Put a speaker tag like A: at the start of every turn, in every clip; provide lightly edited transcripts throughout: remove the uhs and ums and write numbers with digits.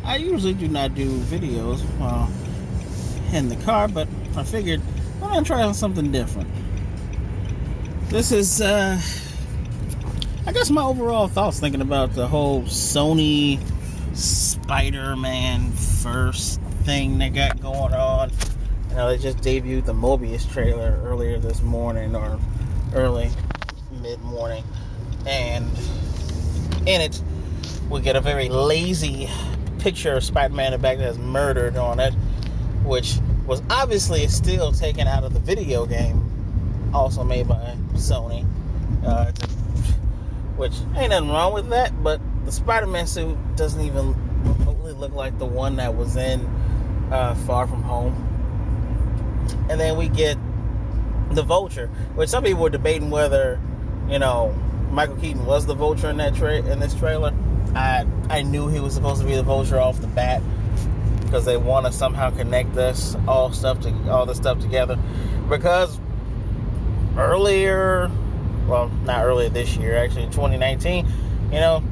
A: I usually do not do videos while in the car, but I figured I'm gonna try something different. This is, I guess, my overall thoughts thinking about the whole Sony Spider-Man first thing they got going on. You know, they just debuted the Morbius trailer earlier this morning, or early mid-morning, and in it we get a very lazy picture of Spider-Man in the back that has murdered on it, which was obviously still taken out of the video game, also made by Sony, which ain't nothing wrong with that, but the Spider-Man suit doesn't even remotely look like the one that was in Far From Home. And then we get the Vulture, which some people were debating whether, you know, Michael Keaton was the Vulture in that in this trailer. I knew he was supposed to be the Vulture off the bat, because they want to somehow connect this all this stuff together. Because earlier, well, not earlier this year, actually in 2019, you know,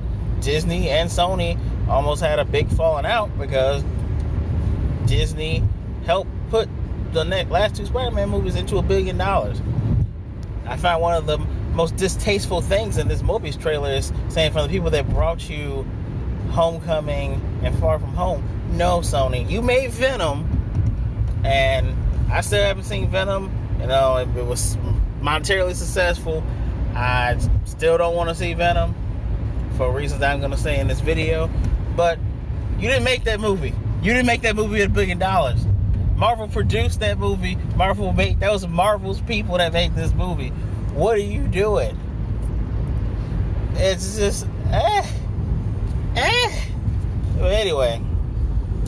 A: Disney and Sony almost had a big falling out because Disney helped put the last two Spider-Man movies into $1 billion. I found one of the most distasteful things in this Morbius trailer is saying, from the people that brought you Homecoming and Far From Home, no, Sony, you made Venom, and I still haven't seen Venom. You know, it was monetarily successful. I still don't want to see Venom for reasons I'm going to say in this video. But you didn't make that movie. You didn't make that movie at $1 billion. Marvel produced that movie. That was Marvel's people that made this movie. What are you doing? It's just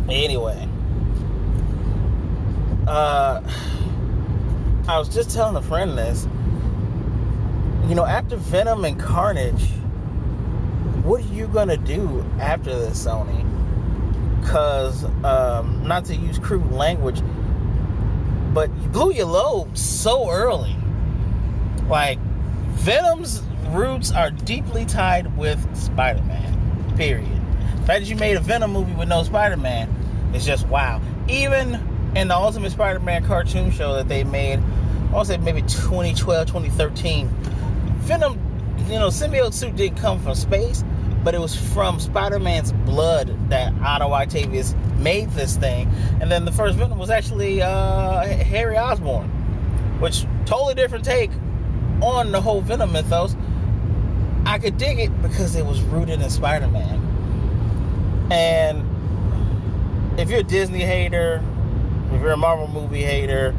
A: Anyway. I was just telling a friend this. You know, after Venom and Carnage, what are you gonna do after this, Sony? Because, not to use crude language, but you blew your load so early. Like, Venom's roots are deeply tied with Spider-Man, period. The fact that you made a Venom movie with no Spider-Man is just wow. Even in the Ultimate Spider-Man cartoon show that they made, I want to say maybe 2012, 2013, Venom, you know, symbiote suit didn't come from space, but it was from Spider-Man's blood that Otto Octavius made this thing. And then the first Venom was actually Harry Osborn, which totally different take on the whole Venom mythos. I could dig it because it was rooted in Spider-Man. And if you're a Disney hater, if you're a Marvel movie hater,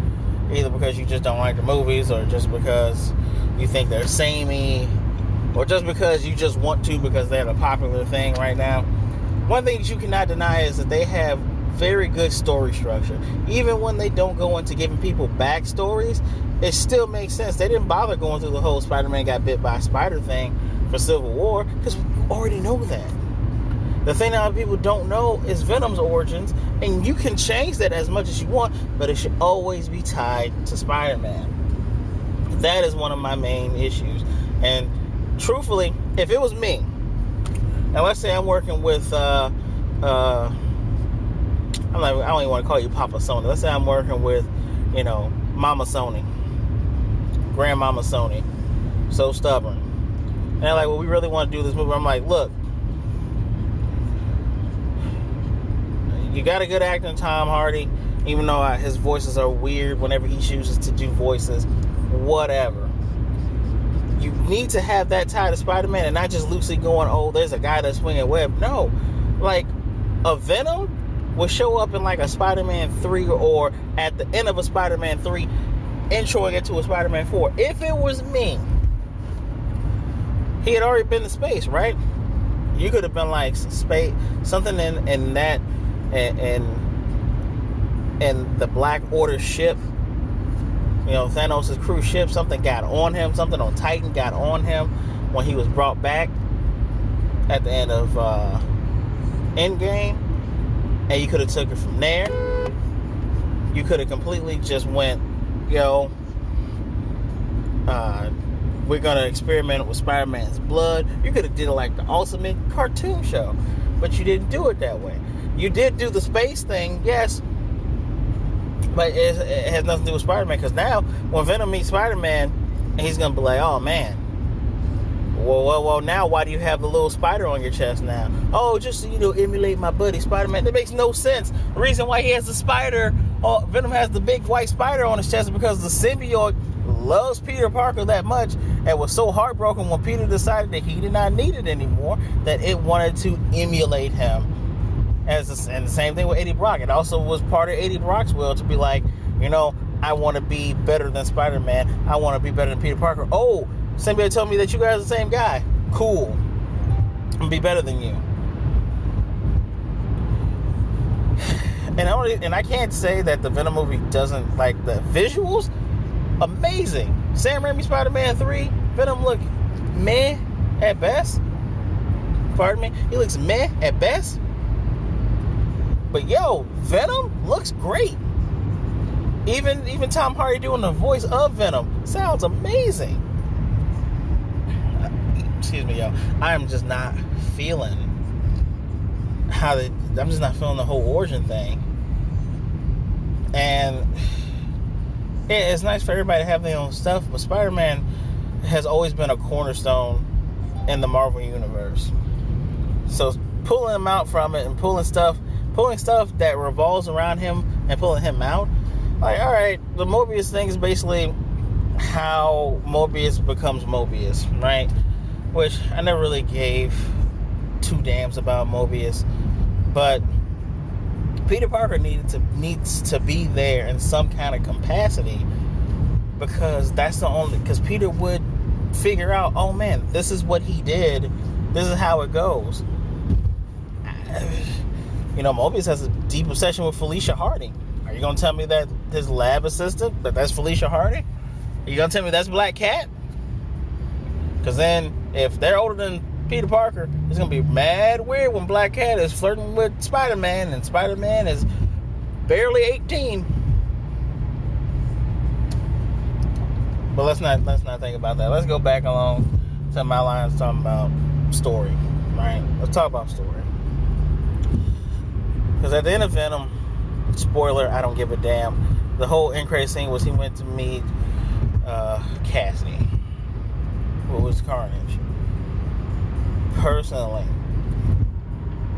A: either because you just don't like the movies, or just because you think they're samey, or just because you just want to because they're a popular thing right now, one thing that you cannot deny is that they have very good story structure. Even when they don't go into giving people backstories, it still makes sense. They didn't bother going through the whole Spider-Man got bit by a spider thing for Civil War, because we already know that. The thing that people don't know is Venom's origins, and you can change that as much as you want, but it should always be tied to Spider-Man. That is one of my main issues. And truthfully, if it was me, and let's say I'm working with, I don't even want to call you Papa Sony. Let's say I'm working with, you know, Mama Sony, Grandmama Sony, so stubborn. And they're like, well, we really want to do this movie. I'm like, look, you got a good actor in Tom Hardy, even though his voices are weird whenever he chooses to do voices, whatever. You need to have that tie to Spider-Man, and not just loosely going, oh, there's a guy that's swinging a web. No, like, a Venom will show up in like a Spider-Man 3, or at the end of a Spider-Man 3, introing it to a Spider-Man 4. If it was me, he had already been to space, right? You could have been like space, something in that, and the Black Order ship, you know, Thanos' cruise ship, something got on him, something on Titan got on him when he was brought back at the end of Endgame, and you could have took it from there. You could have completely just went, yo, we're going to experiment with Spider-Man's blood. You could have did it like the Ultimate cartoon show, but you didn't do it that way. You did do the space thing, yes, but it has nothing to do with Spider-Man, because now when Venom meets Spider-Man, he's going to be like, oh man, well, now why do you have the little spider on your chest now? Oh, just so emulate my buddy Spider-Man. That makes no sense. The reason why he has the spider, Venom has the big white spider on his chest, is because the symbiote loves Peter Parker that much and was so heartbroken when Peter decided that he did not need it anymore, that it wanted to emulate him. And the same thing with Eddie Brock. It also was part of Eddie Brock's will to be like, I want to be better than Spider-Man. I want to be better than Peter Parker. Oh, somebody told me that you guys are the same guy. Cool. I'm going to be better than you. And I can't say that the Venom movie doesn't, like, the visuals, amazing. Sam Raimi Spider-Man 3, Venom look meh at best. Pardon me? He looks meh at best. But yo, Venom looks great. Even Tom Hardy doing the voice of Venom sounds amazing. Excuse me, yo. I'm just not feeling I'm just not feeling the whole origin thing. And it's nice for everybody to have their own stuff, but Spider-Man has always been a cornerstone in the Marvel Universe. So pulling him out from it and pulling stuff that revolves around him and pulling him out, like, all right, the Morbius thing is basically how Morbius becomes Morbius, right? Which I never really gave two damns about Morbius, but Peter Parker needs to be there in some kind of capacity, because because Peter would figure out, oh man, this is what he did, this is how it goes. Morbius has a deep obsession with Felicia Hardy. Are you gonna tell me that his lab assistant, that's Felicia Hardy? Are you gonna tell me that's Black Cat? Because then, if they're older than Peter Parker, it's gonna be mad weird when Black Cat is flirting with Spider-Man and Spider-Man is barely 18. But let's not think about that. Let's go back along to my lines talking about story, right? Let's talk about story. Because at the end of Venom, spoiler, I don't give a damn, the whole end credit scene was he went to meet Cassidy, who was Carnage. Personally,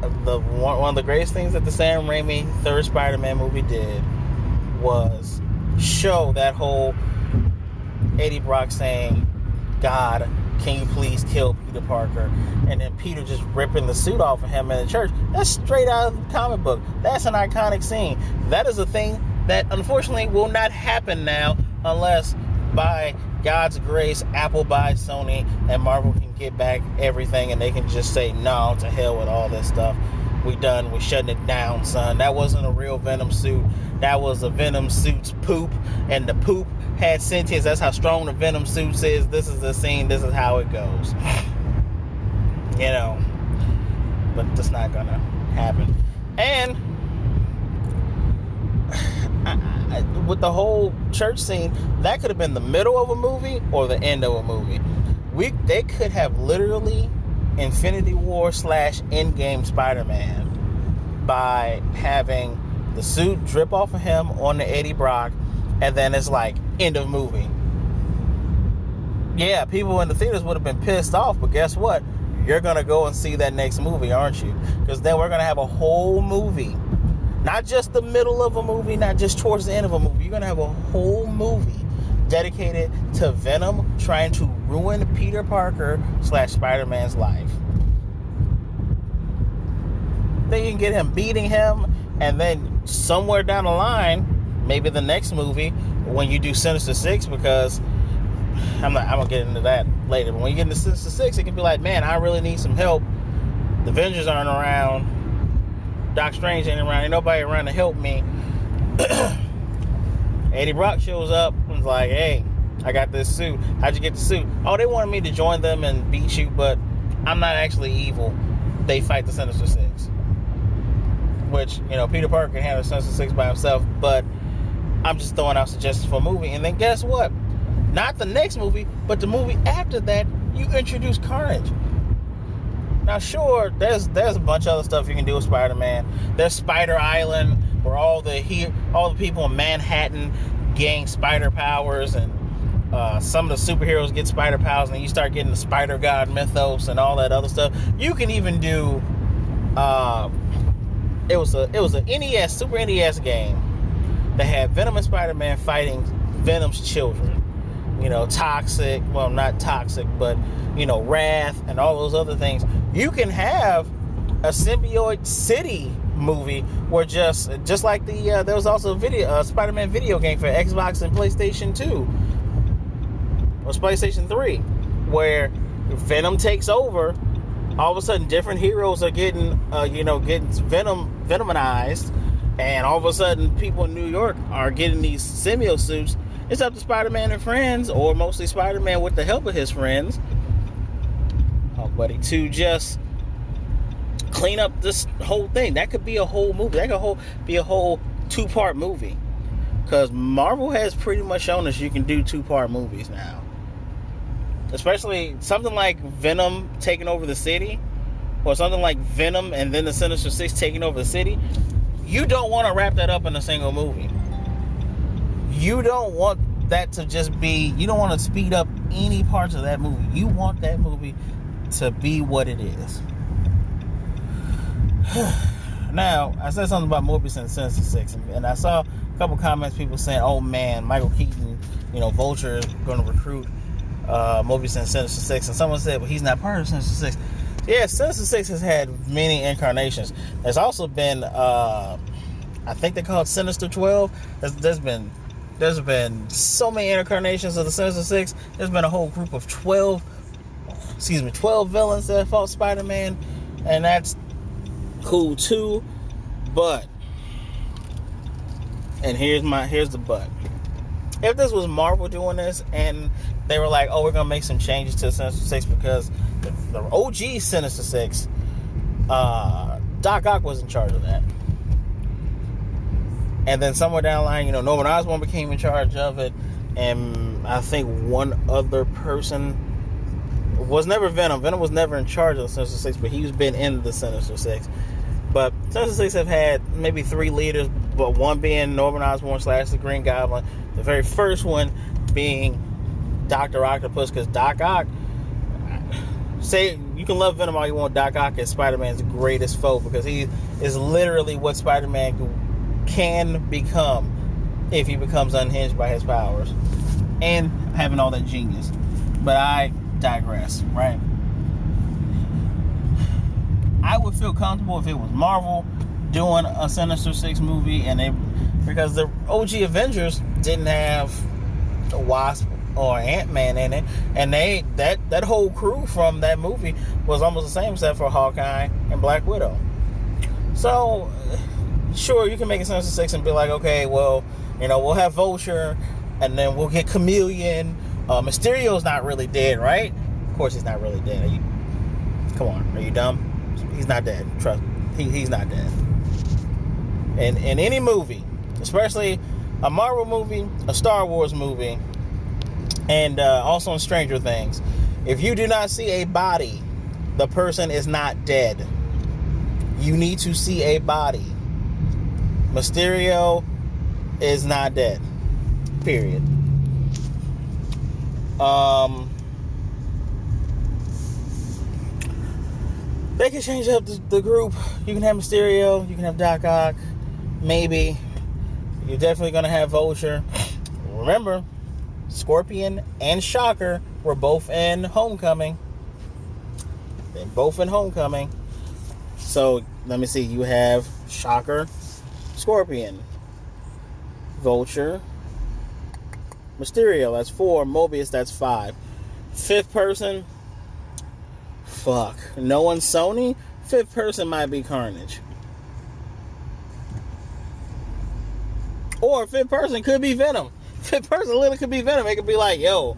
A: one of the greatest things that the Sam Raimi third Spider-Man movie did was show that whole Eddie Brock saying, God, can you please kill Peter Parker? And then Peter just ripping the suit off of him in the church. That's straight out of the comic book. That's an iconic scene. That is a thing that unfortunately will not happen now unless by God's grace Apple buys Sony and Marvel can get back everything and they can just say, no, to hell with all this stuff. We're shutting it down, son. That wasn't a real Venom suit. That was a Venom suit's poop, and the poop had sentience. That's how strong the Venom suit is. This is the scene. This is how it goes. But that's not gonna happen. And with the whole church scene, that could have been the middle of a movie or the end of a movie. They could have literally Infinity War / Endgame Spider-Man by having the suit drip off of him on the Eddie Brock, and then it's like end of movie. Yeah, people in the theaters would have been pissed off, but guess what? You're gonna go and see that next movie, aren't you? Because then we're gonna have a whole movie, not just the middle of a movie, not just towards the end of a movie. You're gonna have a whole movie dedicated to Venom trying to ruin Peter Parker / Spider-Man's life. Then you can get him beating him, and then somewhere down the line, maybe the next movie, when you do Sinister Six, because I'm gonna get into that later, but when you get into Sinister Six, it can be like, man, I really need some help. The Avengers aren't around, Doc Strange ain't around, ain't nobody around to help me. Eddie Brock shows up and is like, hey, I got this suit. How'd you get the suit? Oh, they wanted me to join them and beat you, but I'm not actually evil. They fight the Sinister Six. Which, Peter Parker can handle Sinister Six by himself, but I'm just throwing out suggestions for a movie. And then guess what? Not the next movie, but the movie after that, you introduce Carnage. Now, sure, there's a bunch of other stuff you can do with Spider-Man. There's Spider Island, where all the people in Manhattan gain spider powers, and some of the superheroes get spider powers, and then you start getting the Spider God mythos and all that other stuff. You can even do. It was a NES, Super NES game that had Venom and Spider-Man fighting Venom's children. Toxic. Well, not toxic, but Wrath and all those other things. You can have a Symbiote City movie where just like there was also a Spider-Man video game for Xbox and PlayStation 2 or PlayStation 3 where Venom takes over. All of a sudden, different heroes are getting venomized, and all of a sudden, people in New York are getting these symbiote suits. It's up to Spider-Man and friends, or mostly Spider-Man with the help of his friends, to just clean up this whole thing. That could be a whole movie. That could be a whole 2-part movie, because Marvel has pretty much shown us you can do 2-part movies now. Especially something like Venom taking over the city, or something like Venom and then the Sinister Six taking over the city. You don't want to wrap that up in a single movie. You don't want that to just be, you don't want to speed up any parts of that movie. You want that movie to be what it is. Now, I said something about Morbius and Sinister Six, and I saw a couple comments, people saying, oh man, Michael Keaton, Vulture is going to recruit Morbius and Sinister Six, and someone said, well, he's not part of Sinister Six. Yeah, Sinister Six has had many incarnations. There's also been, I think they call it Sinister 12. There's been so many incarnations of the Sinister Six. There's been a whole group of 12 villains that fought Spider-Man, and that's cool too. But, and here's the but. If this was Marvel doing this, and they were like, oh, we're gonna make some changes to Sinister Six because the OG Sinister Six, Doc Ock was in charge of that. And then somewhere down the line, Norman Osborn became in charge of it, and I think one other person was never Venom. Venom was never in charge of the Sinister Six, but he's been in the Sinister Six. But Sinister Six have had maybe 3 leaders, but one being Norman Osborn / the Green Goblin. The very first one being Dr. Octopus, because Doc Ock, say you can love Venom all you want, Doc Ock is Spider-Man's greatest foe, because he is literally what Spider-Man can become if he becomes unhinged by his powers and having all that genius. But I digress, right? I would feel comfortable if it was Marvel doing a Sinister Six movie, because the OG Avengers didn't have a Wasp or Ant-Man in it, and that whole crew from that movie was almost the same, except for Hawkeye and Black Widow. So sure, you can make a Sinister Six and be like, okay, well, we'll have Vulture, and then we'll get Chameleon. Mysterio's not really dead, right? Of course he's not really dead. Come on, are you dumb? He's not dead. Trust me. He's not dead. In any movie, especially a Marvel movie, a Star Wars movie, and also in Stranger Things, if you do not see a body, the person is not dead. You need to see a body. Mysterio is not dead. Period. They can change up the group. You can have Mysterio. You can have Doc Ock. Maybe. You're definitely going to have Vulture. Remember, Scorpion and Shocker were both in Homecoming. They're both in Homecoming. So, let me see. You have Shocker, Scorpion, Vulture, Mysterio. That's 4. Morbius, that's 5. 5th person... Fuck. No one's Sony? 5th person might be Carnage. Or 5th person could be Venom. 5th person literally could be Venom. It could be like, yo,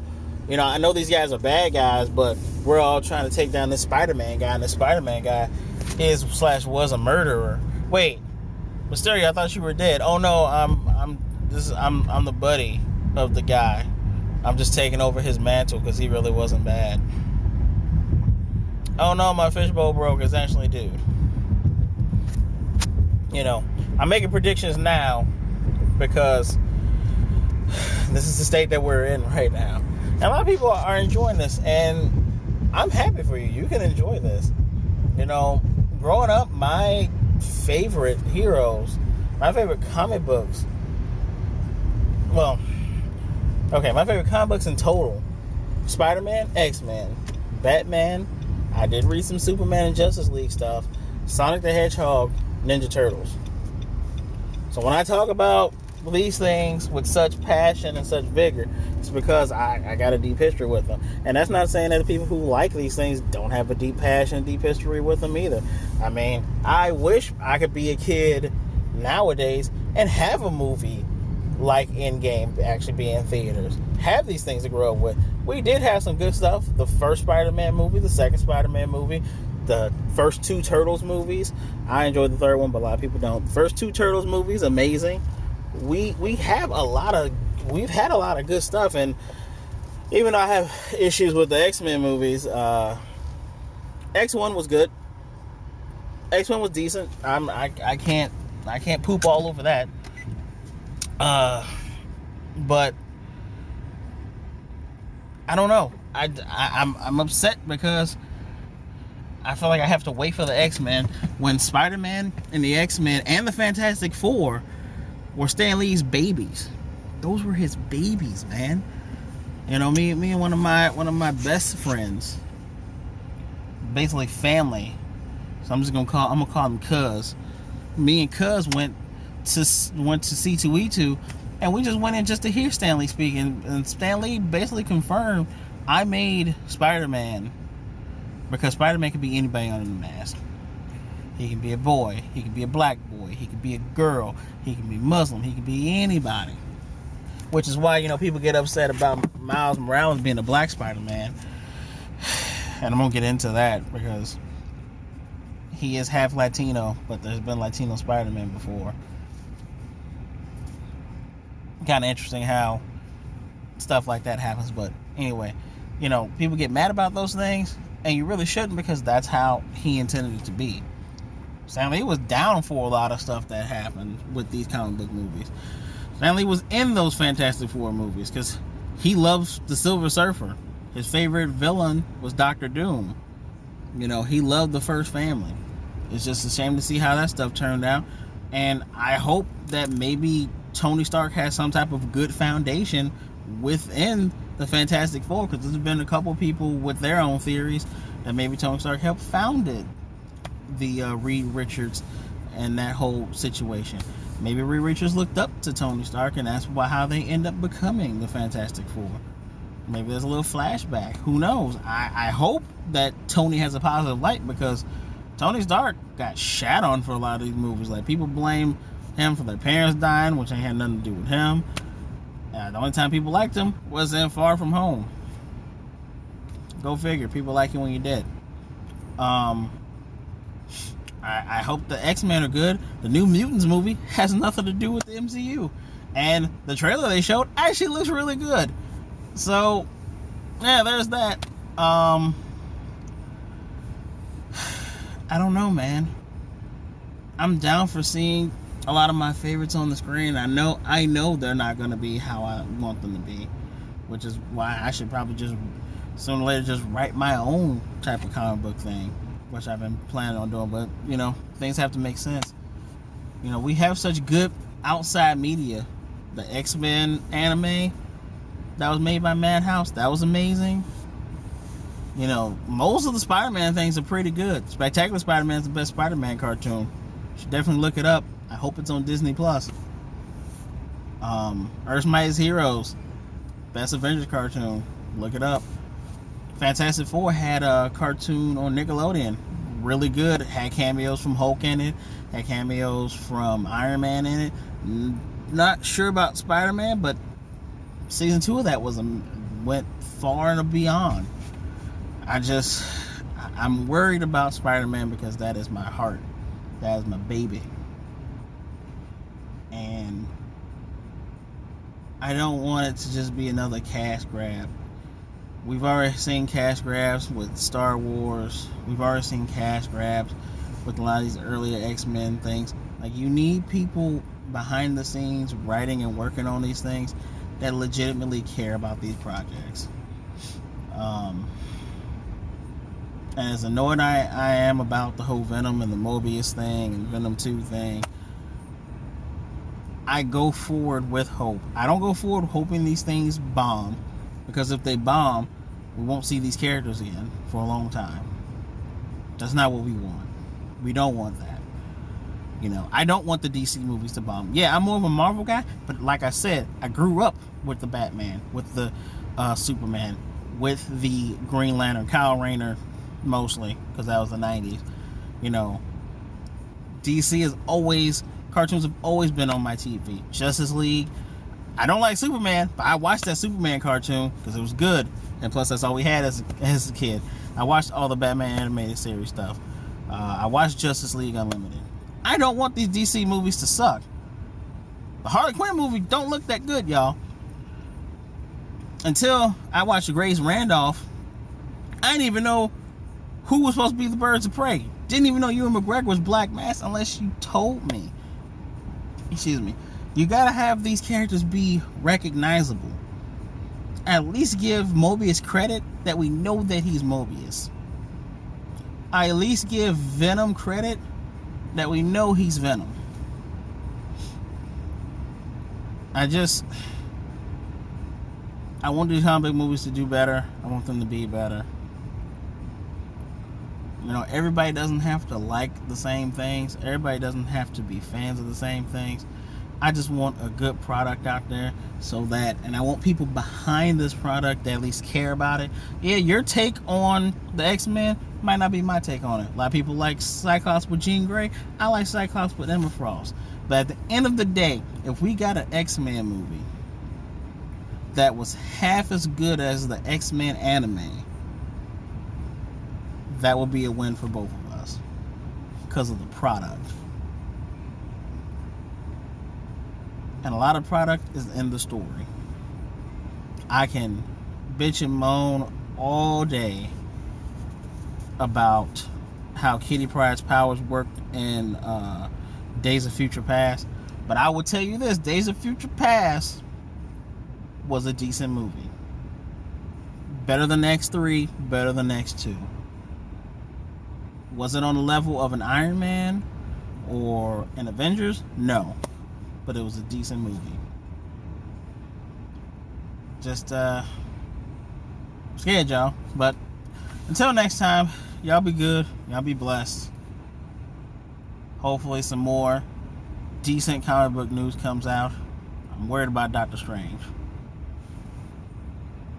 A: I know these guys are bad guys, but we're all trying to take down this Spider-Man guy, and this Spider-Man guy was a murderer. Wait, Mysterio, I thought you were dead. Oh no, I'm the buddy of the guy. I'm just taking over his mantle because he really wasn't bad. oh no, my fishbowl broke, is actually dude. You know, I'm making predictions now because this is the state that we're in right now. And a lot of people are enjoying this, and I'm happy for you. You can enjoy this. You know, growing up, my favorite heroes, my favorite comic books, well, okay, my favorite comic books in total: Spider-Man, X-Men, Batman. I did read some Superman and Justice League stuff, Sonic the Hedgehog, Ninja Turtles. So when I talk about these things with such passion and such vigor, it's because I got a deep history with them. And that's not saying that the people who like these things don't have a deep passion, deep history with them either. I mean, I wish I could be a kid nowadays and have a movie like Endgame actually be in theaters. Have these things to grow up with. We did have some good stuff. The first Spider-Man movie, the second Spider-Man movie, the first two Turtles movies. I enjoyed the third one, but a lot of people don't. First two Turtles movies, amazing. We've had a lot of good stuff, and even though I have issues with the X-Men movies, X1 was good. X1 was decent. I can't poop all over that. But I don't know. I'm upset because I feel like I have to wait for the X-Men when Spider-Man and the X-Men and the Fantastic Four were Stan Lee's babies. Those were his babies, man. You know, me and one of my best friends, basically family. So I'm gonna call them Cuz. Me and Cuz went to C2E2, and we just went in just to hear Stan Lee speak, and Stan Lee basically confirmed I made Spider-Man because Spider-Man can be anybody under the mask. He can be a boy, he can be a black boy, he can be a girl, he can be Muslim, he can be anybody. Which is why, you know, people get upset about Miles Morales being a black Spider-Man. And I'm gonna get into that because he is half Latino, but there's been Latino Spider-Man before. Kind of interesting how stuff like that happens, but anyway, you know, people get mad about those things, and you really shouldn't, because that's how he intended it to be. Stan Lee was down for a lot of stuff that happened with these comic book movies. Stan Lee was in those Fantastic Four movies because he loves the Silver Surfer. His favorite villain was Doctor Doom. You know, he loved the First Family. It's just a shame to see how that stuff turned out, and I hope that maybe Tony Stark has some type of good foundation within the Fantastic Four, because there's been a couple people with their own theories that maybe Tony Stark helped founded the Reed Richards and that whole situation. Maybe Reed Richards looked up to Tony Stark, and that's how they end up becoming the Fantastic Four. Maybe there's a little flashback. Who knows? I hope that Tony has a positive light, because Tony Stark got shat on for a lot of these movies. Like, people blame him for their parents dying, which ain't had nothing to do with him. The only time people liked him was in Far From Home. Go figure. People like you when you're dead. I hope the X-Men are good. The New Mutants movie has nothing to do with the MCU, and the trailer they showed actually looks really good. So, yeah, there's that. I don't know, man. I'm down for seeing a lot of my favorites on the screen. I know they're not going to be how I want them to be, which is why I should probably just sooner or later just write my own type of comic book thing, which I've been planning on doing. But, you know, things have to make sense. You know, we have such good outside media. The X-Men anime that was made by Madhouse, that was amazing. You know, most of the Spider-Man things are pretty good. Spectacular Spider-Man is the best Spider-Man cartoon. You should definitely look it up. I hope it's on Disney Plus. Earth's Mightiest Heroes, best Avengers cartoon. Look it up. Fantastic Four had a cartoon on Nickelodeon, really good. Had cameos from Hulk in it. Had cameos from Iron Man in it. Not sure about Spider-Man, but season 2 of that went far and beyond. I'm worried about Spider-Man because that is my heart. That is my baby. And I don't want it to just be another cash grab. We've already seen cash grabs with Star Wars. We've already seen cash grabs with a lot of these earlier X-Men things. Like, you need people behind the scenes writing and working on these things that legitimately care about these projects. And as annoyed I am about the whole Venom and the Morbius thing and Venom 2 thing, I go forward with hope. I don't go forward hoping these things bomb, because if they bomb, we won't see these characters again for a long time. That's not what we want. We don't want that. I don't want the DC movies to bomb. Yeah, I'm more of a Marvel guy, but like I said, I grew up with the Batman, with the Superman, with the Green Lantern, Kyle Rayner, mostly, because that was the 90s. DC is always, cartoons have always been on my TV. Justice League. I don't like Superman, but I watched that Superman cartoon because it was good, and plus that's all we had as a kid. I watched all the Batman animated series stuff. I watched Justice League Unlimited. I don't want these DC movies to suck. The Harley Quinn movie don't look that good, y'all. Until I watched Grace Randolph, I didn't even know who was supposed to be the Birds of Prey. Didn't even know Ewan McGregor was Black Mask unless you told me. Excuse me. You gotta have these characters be recognizable. At least give Morbius credit that we know that he's Morbius. I at least give Venom credit that we know he's Venom. I want these comic book movies to do better. I want them to be better. Everybody doesn't have to like the same things. Everybody doesn't have to be fans of the same things. I just want a good product out there, and I want people behind this product that at least care about it. Yeah, your take on the X-Men might not be my take on it. A lot of people like Cyclops with Jean Grey. I like Cyclops with Emma Frost. But at the end of the day, if we got an X-Men movie that was half as good as the X-Men anime, that would be a win for both of us because of the product. And a lot of product is in the story. I can bitch and moan all day about how Kitty Pryde's powers worked in Days of Future Past, but I will tell you this: Days of Future Past was a decent movie. Better than X3, better than X2. Was it on the level of an Iron Man or an Avengers? No. But it was a decent movie. Just scared, y'all. But until next time, y'all be good. Y'all be blessed. Hopefully some more decent comic book news comes out. I'm worried about Doctor Strange.